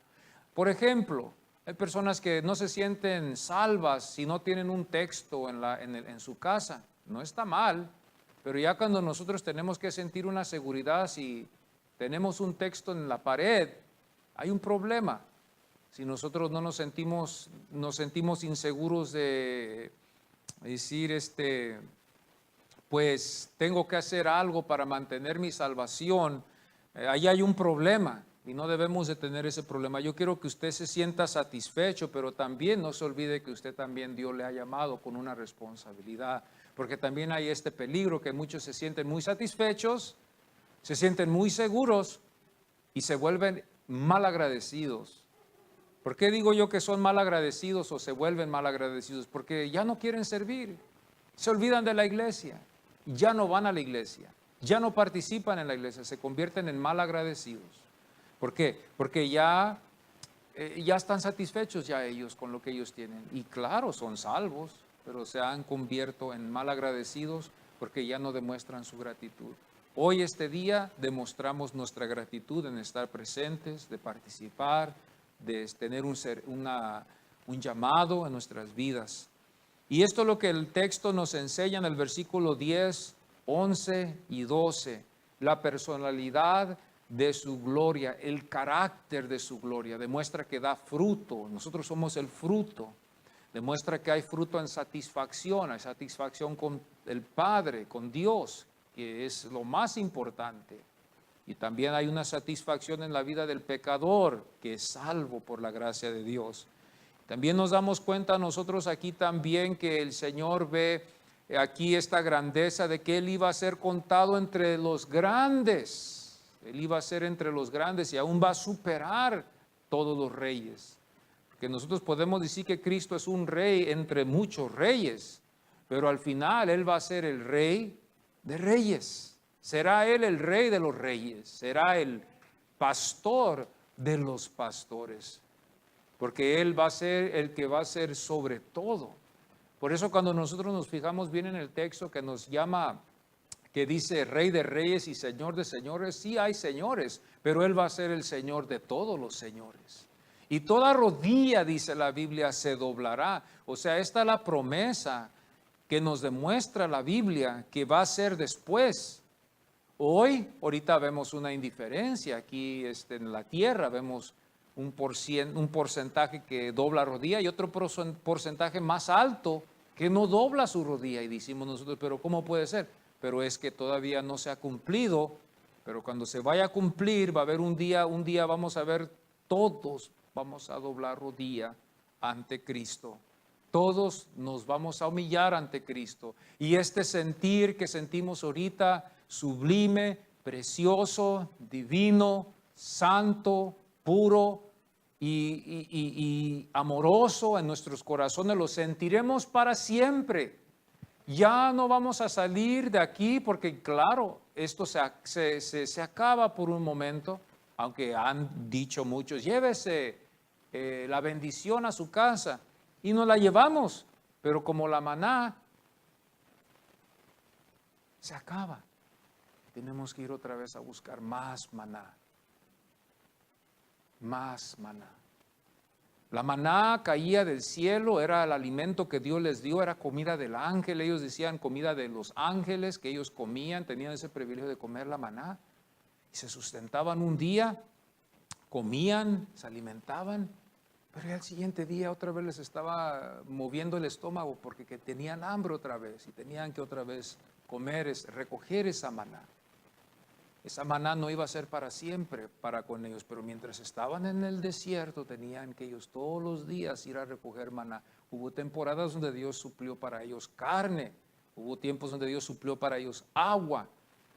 Por ejemplo, hay personas que no se sienten salvas si no tienen un texto en su casa. No está mal, pero ya cuando nosotros tenemos que sentir una seguridad, si tenemos un texto en la pared, hay un problema. Si nosotros no nos sentimos inseguros de decir, pues tengo que hacer algo para mantener mi salvación, ahí hay un problema y no debemos de tener ese problema. Yo quiero que usted se sienta satisfecho, pero también no se olvide que usted también Dios le ha llamado con una responsabilidad, porque también hay este peligro que muchos se sienten muy satisfechos, se sienten muy seguros y se vuelven mal agradecidos. ¿Por qué digo yo que son mal agradecidos o se vuelven mal agradecidos? Porque ya no quieren servir, se olvidan de la iglesia, ya no van a la iglesia, ya no participan en la iglesia, se convierten en mal agradecidos. ¿Por qué? Porque ya están satisfechos ya ellos con lo que ellos tienen. Y claro, son salvos, pero se han convierto en mal agradecidos porque ya no demuestran su gratitud. Hoy, este día, demostramos nuestra gratitud en estar presentes, de participar, de tener un llamado en nuestras vidas. Y esto es lo que el texto nos enseña en el versículo 10, 11 y 12. La personalidad de su gloria, el carácter de su gloria, demuestra que da fruto. Nosotros somos el fruto. Demuestra que hay fruto en satisfacción, hay satisfacción con el Padre, con Dios, que es lo más importante. Y también hay una satisfacción en la vida del pecador, que es salvo por la gracia de Dios. También nos damos cuenta nosotros aquí también que el Señor ve aquí esta grandeza de que Él iba a ser contado entre los grandes. Él iba a ser entre los grandes y aún va a superar todos los reyes. Porque nosotros podemos decir que Cristo es un rey entre muchos reyes, pero al final Él va a ser el rey de reyes. Será Él el rey de los reyes, será el pastor de los pastores, porque Él va a ser el que va a ser sobre todo. Por eso cuando nosotros nos fijamos bien en el texto que nos llama, que dice rey de reyes y señor de señores, sí hay señores, pero Él va a ser el Señor de todos los señores. Y toda rodilla, dice la Biblia, se doblará. O sea, esta es la promesa que nos demuestra la Biblia que va a ser después. Ahorita vemos una indiferencia aquí en la tierra, vemos un porcentaje que dobla rodilla y otro porcentaje más alto que no dobla su rodilla. Y decimos nosotros, pero ¿cómo puede ser? Pero es que todavía no se ha cumplido, pero cuando se vaya a cumplir va a haber un día vamos a ver todos, vamos a doblar rodilla ante Cristo. Todos nos vamos a humillar ante Cristo. Y este sentir que sentimos ahorita, sublime, precioso, divino, santo, puro y amoroso en nuestros corazones, lo sentiremos para siempre. Ya no vamos a salir de aquí porque, claro, esto se acaba por un momento, aunque han dicho muchos, llévese la bendición a su casa. Y nos la llevamos, pero como la maná, se acaba. Tenemos que ir otra vez a buscar más maná. Más maná. La maná caía del cielo, era el alimento que Dios les dio, era comida del ángel. Ellos decían comida de los ángeles que ellos comían, tenían ese privilegio de comer la maná. Y se sustentaban un día, comían, se alimentaban, pero ya el siguiente día otra vez les estaba moviendo el estómago porque que tenían hambre otra vez y tenían que otra vez comer, recoger esa maná. Esa maná no iba a ser para siempre para con ellos, pero mientras estaban en el desierto tenían que ellos todos los días ir a recoger maná. Hubo temporadas donde Dios suplió para ellos carne, hubo tiempos donde Dios suplió para ellos agua,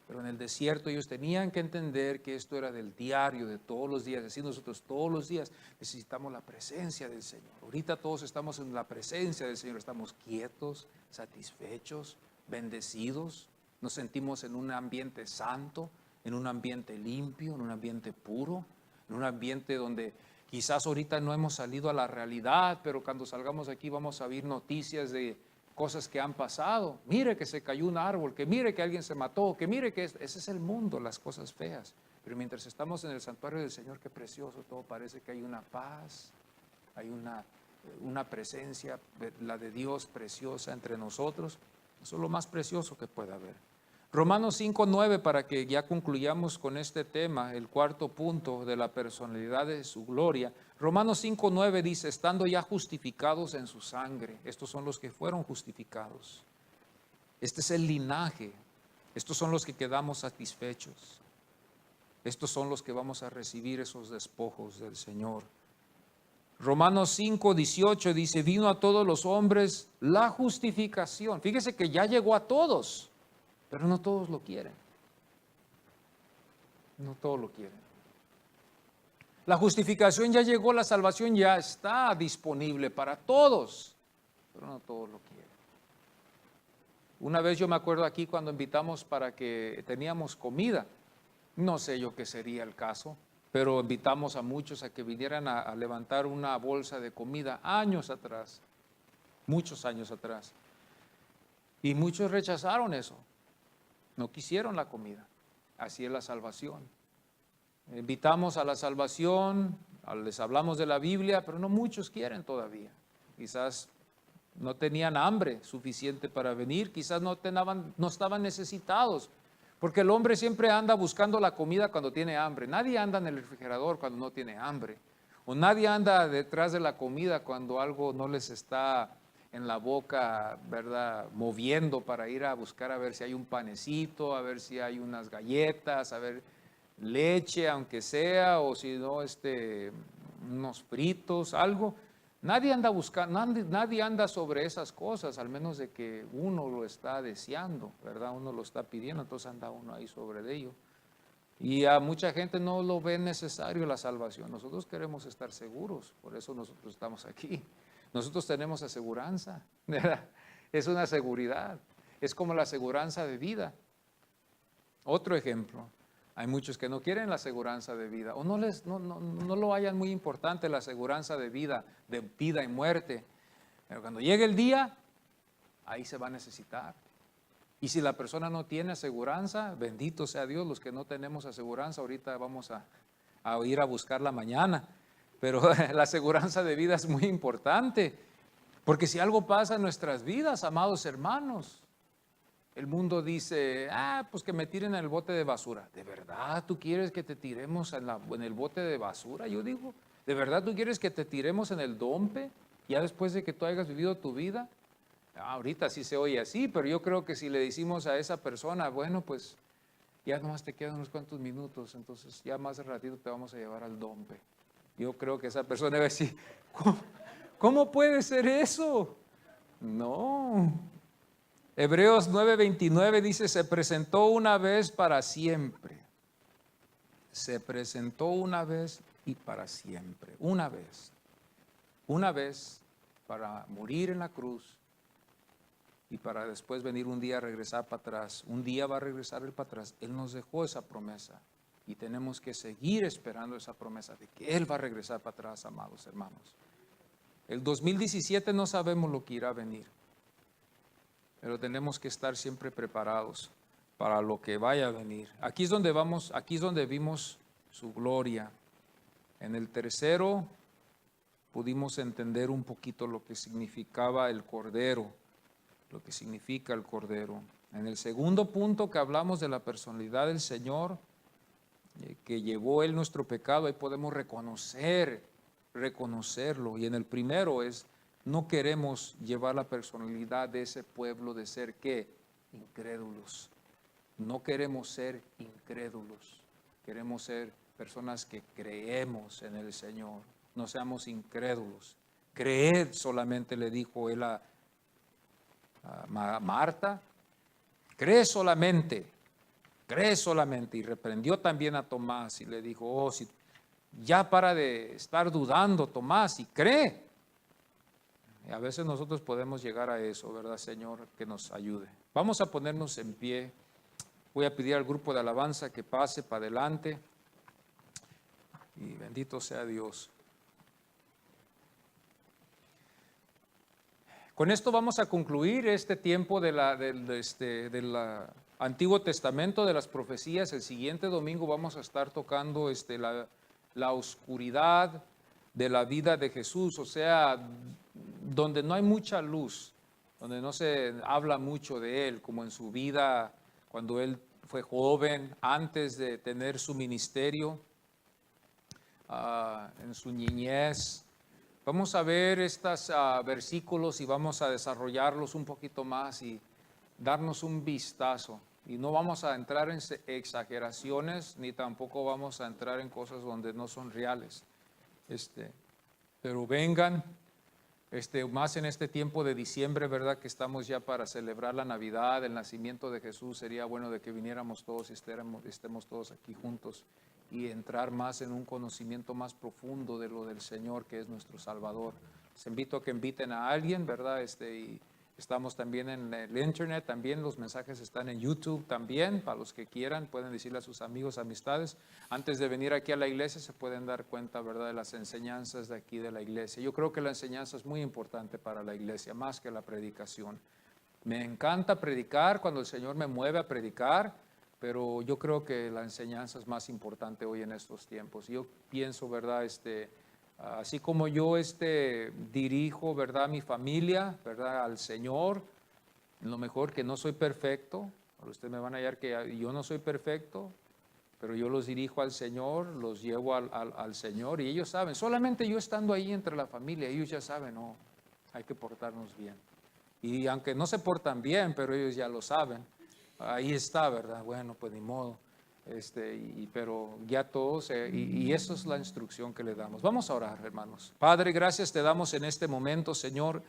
pero en el desierto ellos tenían que entender que esto era del diario, de todos los días. Así nosotros todos los días necesitamos la presencia del Señor. Ahorita todos estamos en la presencia del Señor, estamos quietos, satisfechos, bendecidos, nos sentimos en un ambiente santo, en un ambiente limpio, en un ambiente puro, en un ambiente donde quizás ahorita no hemos salido a la realidad, pero cuando salgamos aquí vamos a oír noticias de cosas que han pasado. Mire que se cayó un árbol, que mire que alguien se mató, que mire que ese es el mundo, las cosas feas. Pero mientras estamos en el santuario del Señor, qué precioso, todo parece que hay una paz, hay una presencia, la de Dios preciosa entre nosotros. Eso es lo más precioso que puede haber. Romanos 5:9, para que ya concluyamos con este tema, el cuarto punto de la personalidad de su gloria. Romanos 5:9 dice, estando ya justificados en su sangre. Estos son los que fueron justificados. Este es el linaje. Estos son los que quedamos satisfechos. Estos son los que vamos a recibir esos despojos del Señor. Romanos 5:18 dice, vino a todos los hombres la justificación. Fíjese que ya llegó a todos. Pero no todos lo quieren. No todos lo quieren. La justificación ya llegó, la salvación ya está disponible para todos, pero no todos lo quieren. Una vez yo me acuerdo aquí cuando invitamos para que teníamos comida, no sé yo qué sería el caso, pero invitamos a muchos a que vinieran a levantar una bolsa de comida años atrás, muchos años atrás. Y muchos rechazaron eso. No quisieron la comida. Así es la salvación. Invitamos a la salvación, les hablamos de la Biblia, pero no muchos quieren todavía. Quizás no tenían hambre suficiente para venir, quizás no estaban necesitados, porque el hombre siempre anda buscando la comida cuando tiene hambre. Nadie anda en el refrigerador cuando no tiene hambre, o nadie anda detrás de la comida cuando algo no les está en la boca, ¿verdad? Moviendo para ir a buscar a ver si hay un panecito, a ver si hay unas galletas, a ver leche, aunque sea, o si no, unos fritos, algo. Nadie anda buscando, nadie anda sobre esas cosas, al menos de que uno lo está deseando, ¿verdad? Uno lo está pidiendo, entonces anda uno ahí sobre de ello. Y a mucha gente no lo ve necesario la salvación. Nosotros queremos estar seguros, por eso nosotros estamos aquí. Nosotros tenemos aseguranza, ¿verdad? Es una seguridad, es como la aseguranza de vida. Otro ejemplo, hay muchos que no quieren la aseguranza de vida o no lo hayan muy importante la aseguranza de vida y muerte. Pero cuando llegue el día, ahí se va a necesitar. Y si la persona no tiene aseguranza, bendito sea Dios, los que no tenemos aseguranza, ahorita vamos a ir a buscarla mañana. Pero la aseguranza de vida es muy importante, porque si algo pasa en nuestras vidas, amados hermanos, el mundo dice, pues que me tiren en el bote de basura. ¿De verdad tú quieres que te tiremos en el bote de basura? Yo digo, ¿de verdad tú quieres que te tiremos en el dompe ya después de que tú hayas vivido tu vida? Ahorita sí se oye así, pero yo creo que si le decimos a esa persona, bueno, pues ya nomás te quedan unos cuantos minutos, entonces ya más de ratito te vamos a llevar al dompe. Yo creo que esa persona va a decir, ¿cómo puede ser eso? No. Hebreos 9:29 dice, se presentó una vez para siempre. Se presentó una vez y para siempre. Una vez. Una vez para morir en la cruz y para después venir un día a regresar para atrás. Un día va a regresar Él para atrás. Él nos dejó esa promesa. Y tenemos que seguir esperando esa promesa de que Él va a regresar para atrás, amados hermanos. El 2017 no sabemos lo que irá a venir, pero tenemos que estar siempre preparados. para lo que vaya a venir. Aquí es donde vimos su gloria. En el tercero pudimos entender un poquito lo que significaba el Cordero, lo que significa el Cordero. En el segundo punto que hablamos de la personalidad del Señor, que llevó Él nuestro pecado, ahí podemos reconocerlo. Y en el primero es, no queremos llevar la personalidad de ese pueblo de ser, ¿qué? Incrédulos. No queremos ser incrédulos, queremos ser personas que creemos en el Señor, no seamos incrédulos. Creed solamente, le dijo Él a Marta, cree solamente, y reprendió también a Tomás y le dijo, oh, si ya para de estar dudando, Tomás, y cree. Y a veces nosotros podemos llegar a eso, ¿verdad, Señor? Que nos ayude. Vamos a ponernos en pie. Voy a pedir al grupo de alabanza que pase para adelante. Y bendito sea Dios. Con esto vamos a concluir este tiempo del Antiguo Testamento, de las profecías. El siguiente domingo vamos a estar tocando la oscuridad de la vida de Jesús, o sea, donde no hay mucha luz, donde no se habla mucho de Él, como en su vida cuando Él fue joven, antes de tener su ministerio, en su niñez. Vamos a ver estos versículos y vamos a desarrollarlos un poquito más y darnos un vistazo. Y no vamos a entrar en exageraciones, ni tampoco vamos a entrar en cosas donde no son reales. Pero vengan, más en este tiempo de diciembre, ¿verdad? Que estamos ya para celebrar la Navidad, el nacimiento de Jesús. Sería bueno de que viniéramos todos y estemos todos aquí juntos y entrar más en un conocimiento más profundo de lo del Señor, que es nuestro Salvador. Les invito a que inviten a alguien, ¿verdad? Y estamos también en el internet, también los mensajes están en YouTube también, para los que quieran, pueden decirle a sus amigos, amistades. Antes de venir aquí a la iglesia se pueden dar cuenta, ¿verdad?, de las enseñanzas de aquí de la iglesia. Yo creo que la enseñanza es muy importante para la iglesia, más que la predicación. Me encanta predicar cuando el Señor me mueve a predicar, pero yo creo que la enseñanza es más importante hoy en estos tiempos. Yo pienso, ¿verdad?, así como yo dirijo, ¿verdad?, mi familia, ¿verdad?, al Señor, lo mejor que no soy perfecto. Ustedes me van a hallar que yo no soy perfecto, pero yo los dirijo al Señor, los llevo al Señor y ellos saben, solamente yo estando ahí entre la familia, ellos ya saben, no, hay que portarnos bien. Y aunque no se portan bien, pero ellos ya lo saben, ahí está, ¿verdad? Bueno, pues ni modo. Pero ya todos, y eso es la instrucción que le damos. Vamos a orar, hermanos. Padre, gracias te damos en este momento, Señor,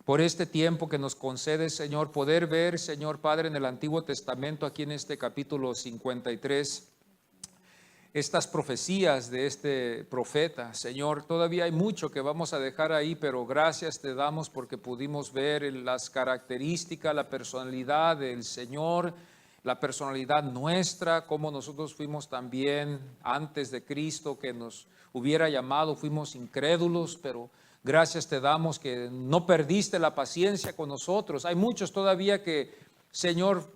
por este tiempo que nos concedes, Señor, poder ver, Señor Padre, en el Antiguo Testamento, aquí en este capítulo 53, estas profecías de este profeta. Señor, todavía hay mucho que vamos a dejar ahí, pero gracias te damos porque pudimos ver las características, la personalidad del Señor, la personalidad nuestra, como nosotros fuimos también antes de Cristo, que nos hubiera llamado, fuimos incrédulos, pero gracias te damos que no perdiste la paciencia con nosotros. Hay muchos todavía que, Señor,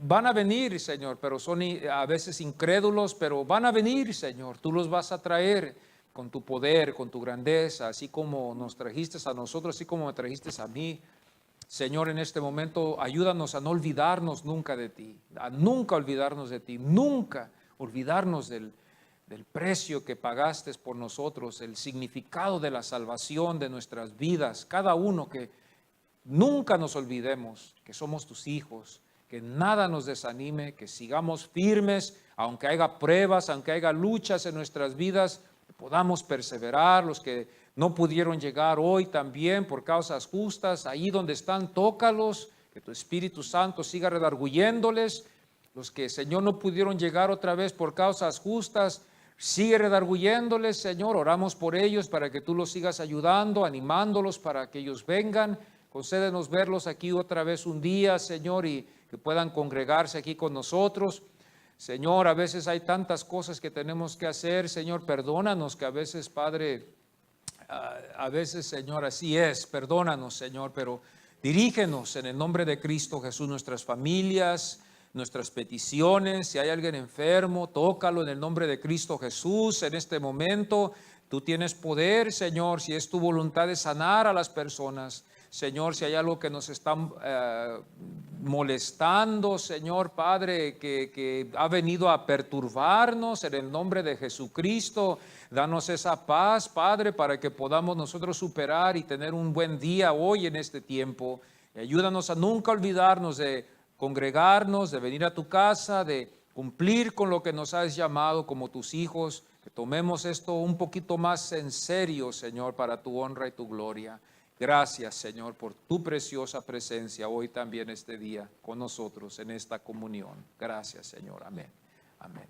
van a venir, Señor, pero son a veces incrédulos, pero van a venir, Señor. Tú los vas a traer con tu poder, con tu grandeza, así como nos trajiste a nosotros, así como me trajiste a mí. Señor, en este momento ayúdanos a no olvidarnos nunca de ti, a nunca olvidarnos de ti, nunca olvidarnos del precio que pagaste por nosotros, el significado de la salvación de nuestras vidas, cada uno, que nunca nos olvidemos que somos tus hijos, que nada nos desanime, que sigamos firmes, aunque haya pruebas, aunque haya luchas en nuestras vidas, podamos perseverar. Los que no pudieron llegar hoy también por causas justas, ahí donde están, tócalos, que tu Espíritu Santo siga redarguyéndoles. Los que, Señor, no pudieron llegar otra vez por causas justas, sigue redarguyéndoles, Señor. Oramos por ellos para que tú los sigas ayudando, animándolos para que ellos vengan. Concédenos verlos aquí otra vez un día, Señor, y que puedan congregarse aquí con nosotros. Señor, a veces hay tantas cosas que tenemos que hacer. Señor, perdónanos que a veces, Padre, a veces, Señor, así es. Perdónanos, Señor, pero dirígenos en el nombre de Cristo Jesús, nuestras familias, nuestras peticiones. Si hay alguien enfermo, tócalo en el nombre de Cristo Jesús en este momento. Tú tienes poder, Señor, si es tu voluntad de sanar a las personas. Señor, si hay algo que nos está molestando, Señor Padre, que ha venido a perturbarnos, en el nombre de Jesucristo, danos esa paz, Padre, para que podamos nosotros superar y tener un buen día hoy en este tiempo. Y ayúdanos a nunca olvidarnos de congregarnos, de venir a tu casa, de cumplir con lo que nos has llamado como tus hijos, que tomemos esto un poquito más en serio, Señor, para tu honra y tu gloria. Gracias, Señor, por tu preciosa presencia hoy también este día con nosotros en esta comunión. Gracias, Señor. Amén. Amén.